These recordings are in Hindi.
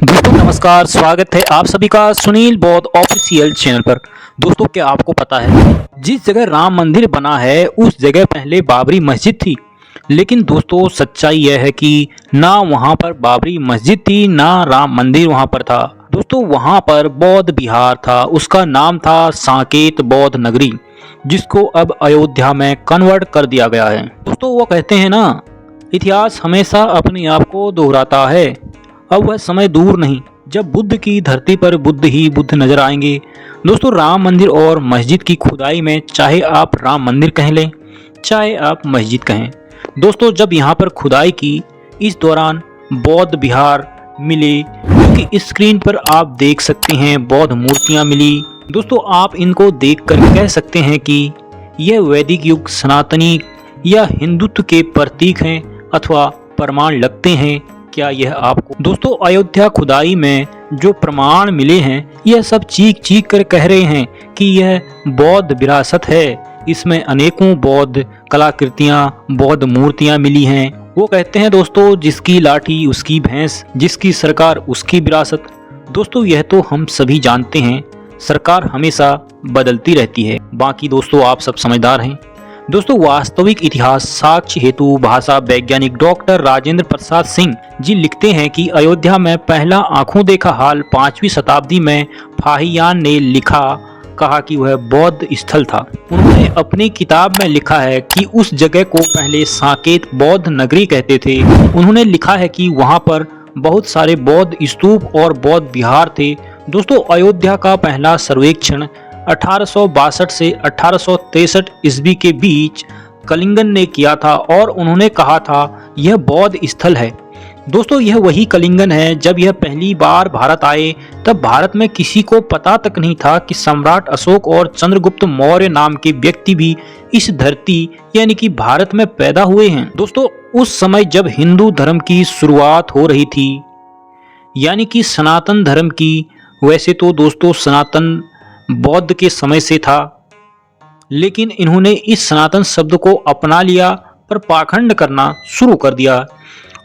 दोस्तों नमस्कार, स्वागत है आप सभी का सुनील बौद्ध ऑफिशियल चैनल पर। दोस्तों क्या आपको पता है, जिस जगह राम मंदिर बना है उस जगह पहले बाबरी मस्जिद थी। लेकिन दोस्तों सच्चाई यह है कि ना वहां पर बाबरी मस्जिद थी ना राम मंदिर वहां पर था। दोस्तों वहां पर बौद्ध विहार था, उसका नाम था साकेत बौद्ध नगरी, जिसको अब अयोध्या में कन्वर्ट कर दिया गया है। दोस्तों वो कहते हैं ना, इतिहास हमेशा अपने आप को दोहराता है। अब वह समय दूर नहीं जब बुद्ध की धरती पर बुद्ध ही बुद्ध नजर आएंगे। दोस्तों राम मंदिर और मस्जिद की खुदाई में, चाहे आप राम मंदिर कह लें चाहे आप मस्जिद कहें, दोस्तों जब यहाँ पर खुदाई की, इस दौरान बौद्ध विहार मिले, क्योंकि स्क्रीन पर आप देख सकते हैं बौद्ध मूर्तियां मिली। दोस्तों आप इनको देखकर कह सकते हैं कि यह वैदिक युग, सनातनी या हिंदुत्व के प्रतीक हैं अथवा प्रमाण लगते हैं। क्या यह आपको दोस्तों अयोध्या खुदाई में जो प्रमाण मिले हैं, यह सब चीख चीख कर कह रहे हैं कि यह बौद्ध विरासत है। इसमें अनेकों बौद्ध कलाकृतियां, बौद्ध मूर्तियां मिली हैं। वो कहते हैं दोस्तों, जिसकी लाठी उसकी भैंस, जिसकी सरकार उसकी विरासत। दोस्तों यह तो हम सभी जानते हैं, सरकार हमेशा बदलती रहती है। बाकी दोस्तों आप सब समझदार हैं। दोस्तों वास्तविक इतिहास साक्ष्य हेतु भाषा वैज्ञानिक डॉक्टर राजेंद्र प्रसाद सिंह जी लिखते हैं कि अयोध्या में पहला आंखों देखा हाल 5वीं शताब्दी में फाहियान ने कहा कि वह बौद्ध स्थल था। उन्होंने अपनी किताब में लिखा है कि उस जगह को पहले साकेत बौद्ध नगरी कहते थे। उन्होंने लिखा है कि वहां पर बहुत सारे बौद्ध स्तूप और बौद्ध विहार थे। दोस्तों अयोध्या का पहला सर्वेक्षण 1862 से 1863 ईस्वी के बीच कलिंगन ने किया था और उन्होंने कहा था यह बौद्ध स्थल है। दोस्तों यह वही कलिंगन है, जब यह पहली बार भारत आए तब भारत में किसी को पता तक नहीं था कि सम्राट अशोक और चंद्रगुप्त मौर्य नाम के व्यक्ति भी इस धरती यानी कि भारत में पैदा हुए हैं। दोस्तों उस समय जब हिंदू धर्म की शुरुआत हो रही थी, यानी कि सनातन धर्म की, वैसे तो दोस्तों सनातन बौद्ध के समय से था, लेकिन इन्होंने इस सनातन शब्द को अपना लिया पर पाखंड करना शुरू कर दिया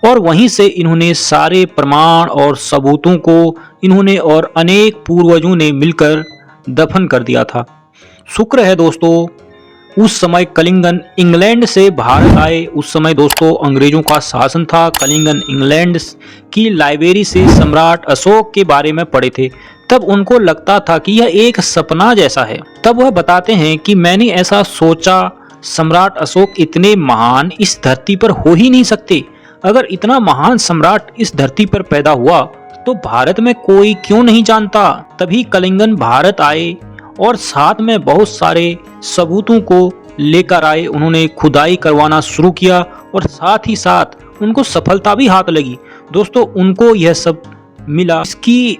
और वहीं से इन्होंने सारे प्रमाण और सबूतों को इन्होंने और अनेक पूर्वजों ने मिलकर दफन कर दिया था। शुक्र है दोस्तों उस समय कलिंगन इंग्लैंड से भारत आए। उस समय दोस्तों अंग्रेजों का शासन था। कलिंगन इंग्लैंड की लाइब्रेरी से सम्राट अशोक के बारे में पढ़े थे। तब उनको लगता था कि यह एक सपना जैसा है। तब वह बताते हैं कि मैंने ऐसा सोचा, सम्राट अशोक इतने महान इस धरती पर हो ही नहीं सकते। अगर इतना महान सम्राट इस धरती पर पैदा हुआ तो भारत में कोई क्यों नहीं जानता। तभी कलिंगन भारत आए और साथ में बहुत सारे सबूतों को लेकर आए। उन्होंने खुदाई करवाना शुरू किया और साथ ही साथ उनको सफलता भी हाथ लगी। दोस्तों उनको यह सब मिला, इसकी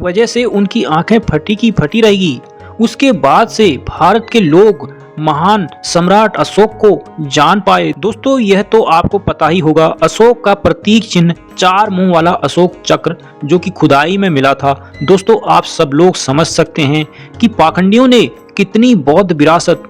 वजह से उनकी आंखें फटी की फटी रहेगी। उसके बाद से भारत के लोग महान सम्राट अशोक को जान पाए। दोस्तों यह तो आपको पता ही होगा, अशोक का प्रतीक चिन्ह 4 मुंह वाला अशोक चक्र जो कि खुदाई में मिला था। दोस्तों आप सब लोग समझ सकते हैं कि पाखंडियों ने कितनी बौद्ध विरासत,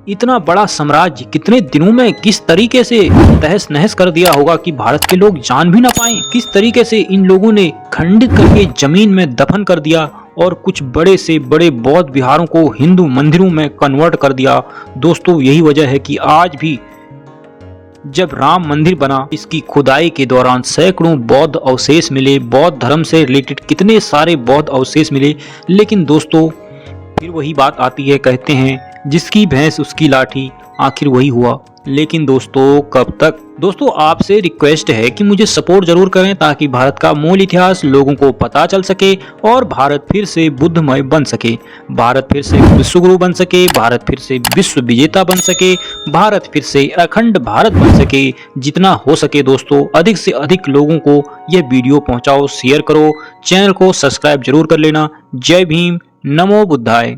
इतना बड़ा साम्राज्य कितने दिनों में किस तरीके से तहस नहस कर दिया होगा कि भारत के लोग जान भी ना पाए। किस तरीके से इन लोगों ने खंडित करके जमीन में दफन कर दिया और कुछ बड़े से बड़े बौद्ध विहारों को हिंदू मंदिरों में कन्वर्ट कर दिया। दोस्तों यही वजह है कि आज भी जब राम मंदिर बना, इसकी खुदाई के दौरान सैकड़ों बौद्ध अवशेष मिले, बौद्ध धर्म से रिलेटेड कितने सारे बौद्ध अवशेष मिले। लेकिन दोस्तों फिर वही बात आती है, कहते हैं जिसकी भैंस उसकी लाठी, आखिर वही हुआ। लेकिन दोस्तों कब तक। दोस्तों आपसे रिक्वेस्ट है कि मुझे सपोर्ट जरूर करें ताकि भारत का मूल इतिहास लोगों को पता चल सके और भारत फिर से बुद्धमय बन सके, भारत फिर से विश्वगुरु बन सके, भारत फिर से विश्व विजेता बन सके, भारत फिर से अखंड भारत बन सके। जितना हो सके दोस्तों अधिक से अधिक लोगों को यह वीडियो पहुंचाओ, शेयर करो, चैनल को सब्सक्राइब जरूर कर लेना। जय भीम, नमो बुद्धाय।